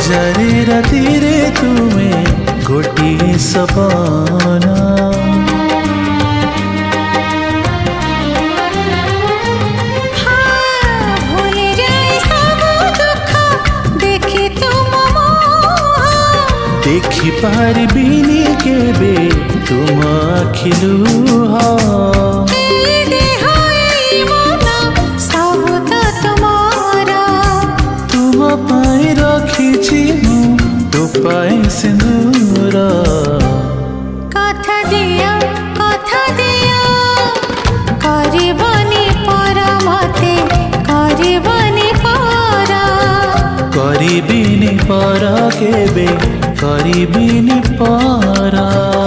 हजारे राति रे तुमे गोटिए सपना देखी पारिबिनी केबे तुम आखिलुह तुम पाई रखी तो पाई सिंदूर कथा दिया करबनी पर मते करबनी पर करिबिनी पर केबे करिबिनी पर।